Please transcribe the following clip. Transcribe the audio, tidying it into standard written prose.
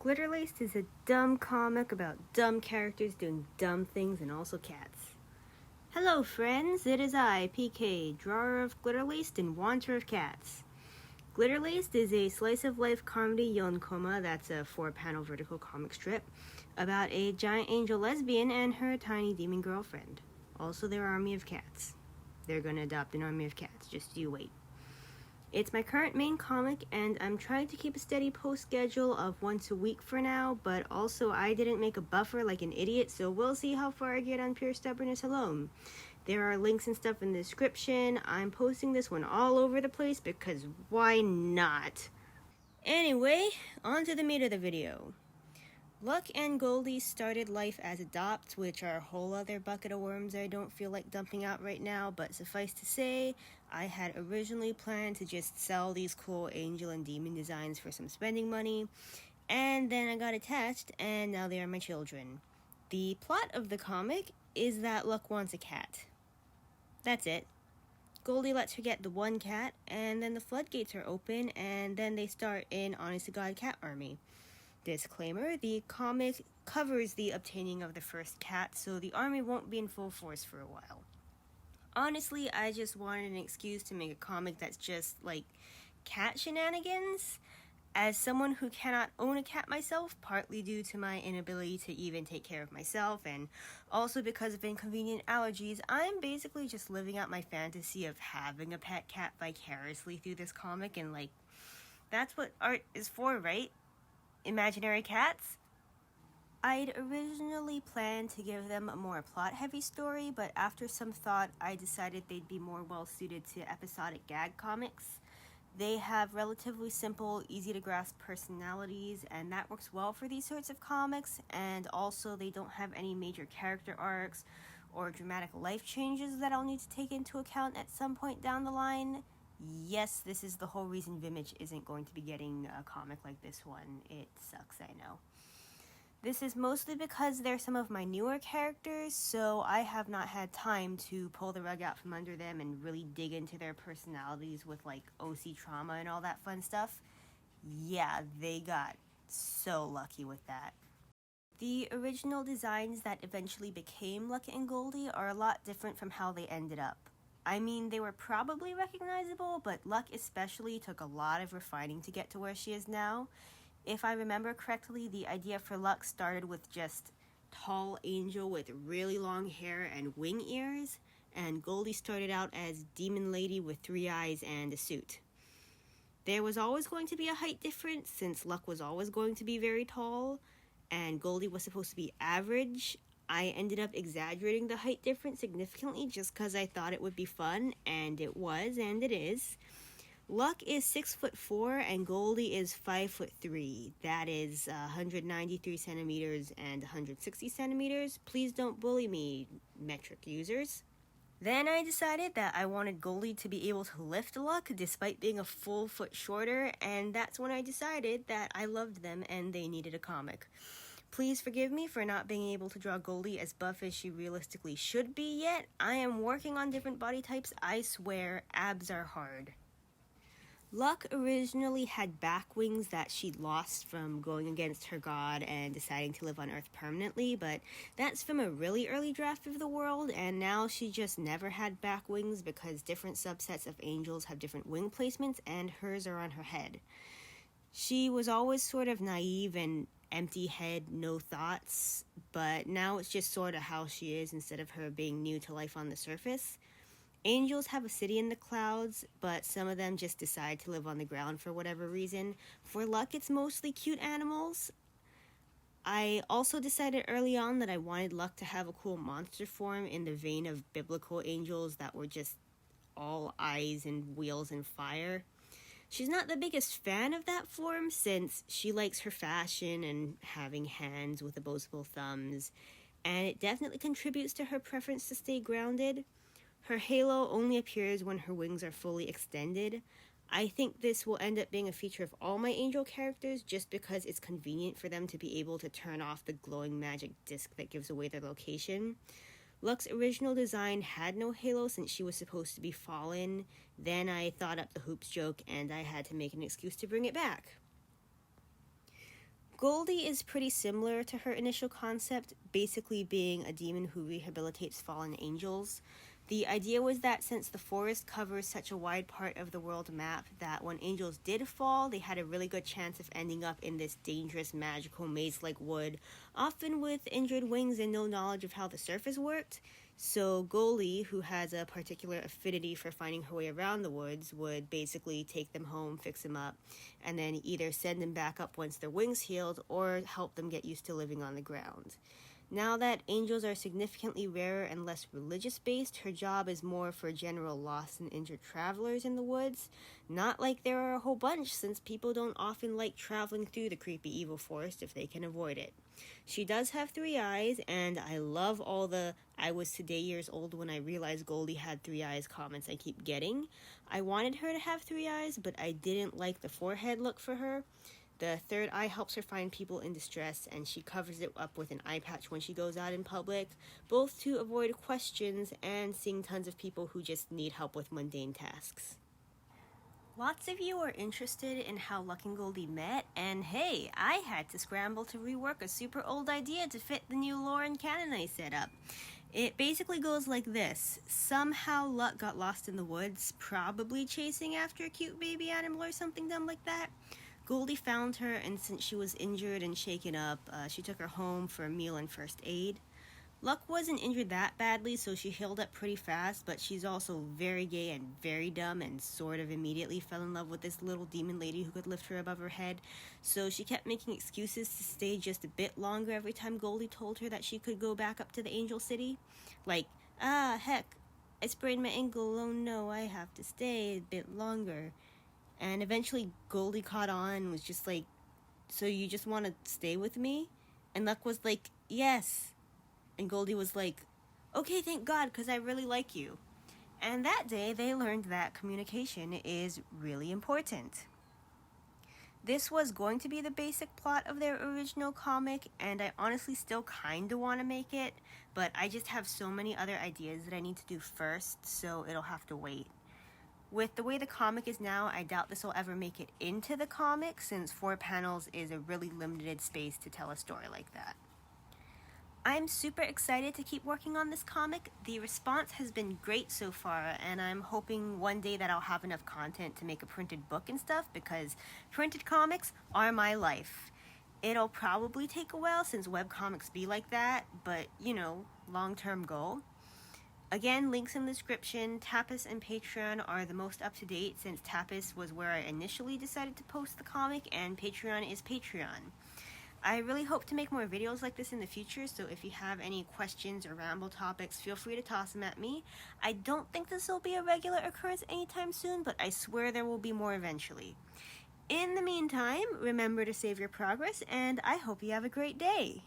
Glitterlaced is a dumb comic about dumb characters doing dumb things and also cats. Hello friends, it is I, PK, drawer of Glitterlaced and wanter of cats. Glitterlaced is a slice-of-life comedy yonkoma that's a 4-panel vertical comic strip about a giant angel lesbian and her tiny demon girlfriend. Also their army of cats. They're gonna adopt an army of cats, just you wait. It's my current main comic, and I'm trying to keep a steady post schedule of once a week for now, but also I didn't make a buffer like an idiot, so we'll see how far I get on pure stubbornness alone. There are links and stuff in the description. I'm posting this one all over the place because why not? Anyway, on to the meat of the video. Luck and Goldie started life as adopts, which are a whole other bucket of worms I don't feel like dumping out right now, but suffice to say, I had originally planned to just sell these cool angel and demon designs for some spending money, and then I got attached, and now they are my children. The plot of the comic is that Luck wants a cat. That's it. Goldie lets her get the one cat, and then the floodgates are open, and then they start an honest-to-God cat army. Disclaimer, the comic covers the obtaining of the first cat, so the army won't be in full force for a while. Honestly, I just wanted an excuse to make a comic that's just, like, cat shenanigans. As someone who cannot own a cat myself, partly due to my inability to even take care of myself, and also because of inconvenient allergies, I'm basically just living out my fantasy of having a pet cat vicariously through this comic, and, like, that's what art is for, right? Imaginary cats? I'd originally planned to give them a more plot-heavy story, but after some thought, I decided they'd be more well-suited to episodic gag comics. They have relatively simple, easy-to-grasp personalities, and that works well for these sorts of comics, and also they don't have any major character arcs or dramatic life changes that I'll need to take into account at some point down the line. Yes, this is the whole reason Vimage isn't going to be getting a comic like this one. It sucks, I know. This is mostly because they're some of my newer characters, so I have not had time to pull the rug out from under them and really dig into their personalities with, like, OC trauma and all that fun stuff. Yeah, they got so lucky with that. The original designs that eventually became Luck and Goldie are a lot different from how they ended up. I mean, they were probably recognizable, but Luck especially took a lot of refining to get to where she is now. If I remember correctly, the idea for Luck started with just tall angel with really long hair and wing ears, and Goldie started out as demon lady with 3 eyes and a suit. There was always going to be a height difference, since Luck was always going to be very tall, and Goldie was supposed to be average. I ended up exaggerating the height difference significantly just because I thought it would be fun, and it was, and it is. Luck is 6'4" and Goldie is 5'3". That is 193 centimeters and 160 centimeters. Please don't bully me, metric users. Then I decided that I wanted Goldie to be able to lift Luck despite being a full foot shorter, and that's when I decided that I loved them and they needed a comic. Please forgive me for not being able to draw Goldie as buff as she realistically should be yet. I am working on different body types, I swear, abs are hard. Luck originally had back wings that she'd lost from going against her god and deciding to live on Earth permanently, but that's from a really early draft of the world, and now she just never had back wings because different subsets of angels have different wing placements, and hers are on her head. She was always sort of naive and empty head, no thoughts, but now it's just sort of how she is instead of her being new to life on the surface. Angels have a city in the clouds, but some of them just decide to live on the ground for whatever reason. For Luck, it's mostly cute animals. I also decided early on that I wanted Luck to have a cool monster form in the vein of biblical angels that were just all eyes and wheels and fire. She's not the biggest fan of that form since she likes her fashion and having hands with opposable thumbs, and it definitely contributes to her preference to stay grounded. Her halo only appears when her wings are fully extended. I think this will end up being a feature of all my angel characters just because it's convenient for them to be able to turn off the glowing magic disc that gives away their location. Luck's original design had no halo since she was supposed to be fallen. Then I thought up the hoops joke and I had to make an excuse to bring it back. Goldie is pretty similar to her initial concept, basically being a demon who rehabilitates fallen angels. The idea was that since the forest covers such a wide part of the world map, that when angels did fall, they had a really good chance of ending up in this dangerous, magical maze-like wood, often with injured wings and no knowledge of how the surface worked. So Goldie, who has a particular affinity for finding her way around the woods, would basically take them home, fix them up, and then either send them back up once their wings healed, or help them get used to living on the ground. Now that angels are significantly rarer and less religious-based, her job is more for general lost and injured travelers in the woods. Not like there are a whole bunch, since people don't often like traveling through the creepy evil forest if they can avoid it. She does have 3 eyes, and I love all the "I was today years old when I realized Goldie had 3 eyes" comments I keep getting. I wanted her to have 3 eyes, but I didn't like the forehead look for her. The 3rd eye helps her find people in distress, and she covers it up with an eye patch when she goes out in public, both to avoid questions and seeing tons of people who just need help with mundane tasks. Lots of you are interested in how Luck and Goldie met, and hey, I had to scramble to rework a super old idea to fit the new lore and canon I set up. It basically goes like this. Somehow Luck got lost in the woods, probably chasing after a cute baby animal or something dumb like that. Goldie found her, and since she was injured and shaken up, she took her home for a meal and first aid. Luck wasn't injured that badly, so she healed up pretty fast, but she's also very gay and very dumb and sort of immediately fell in love with this little demon lady who could lift her above her head. So she kept making excuses to stay just a bit longer every time Goldie told her that she could go back up to the Angel City. Like, heck, I sprained my ankle, oh no, I have to stay a bit longer. And eventually Goldie caught on and was just like, "So you just want to stay with me?" And Luck was like, "Yes." And Goldie was like, "Okay, thank God, because I really like you." And that day they learned that communication is really important. This was going to be the basic plot of their original comic, and I honestly still kinda want to make it, but I just have so many other ideas that I need to do first, so it'll have to wait. With the way the comic is now, I doubt this will ever make it into the comic, since 4 panels is a really limited space to tell a story like that. I'm super excited to keep working on this comic. The response has been great so far, and I'm hoping one day that I'll have enough content to make a printed book and stuff, because printed comics are my life. It'll probably take a while since webcomics be like that, but, long-term goal. Again, links in the description. Tapas and Patreon are the most up-to-date, since Tapas was where I initially decided to post the comic, and Patreon is Patreon. I really hope to make more videos like this in the future, so if you have any questions or ramble topics, feel free to toss them at me. I don't think this will be a regular occurrence anytime soon, but I swear there will be more eventually. In the meantime, remember to save your progress, and I hope you have a great day.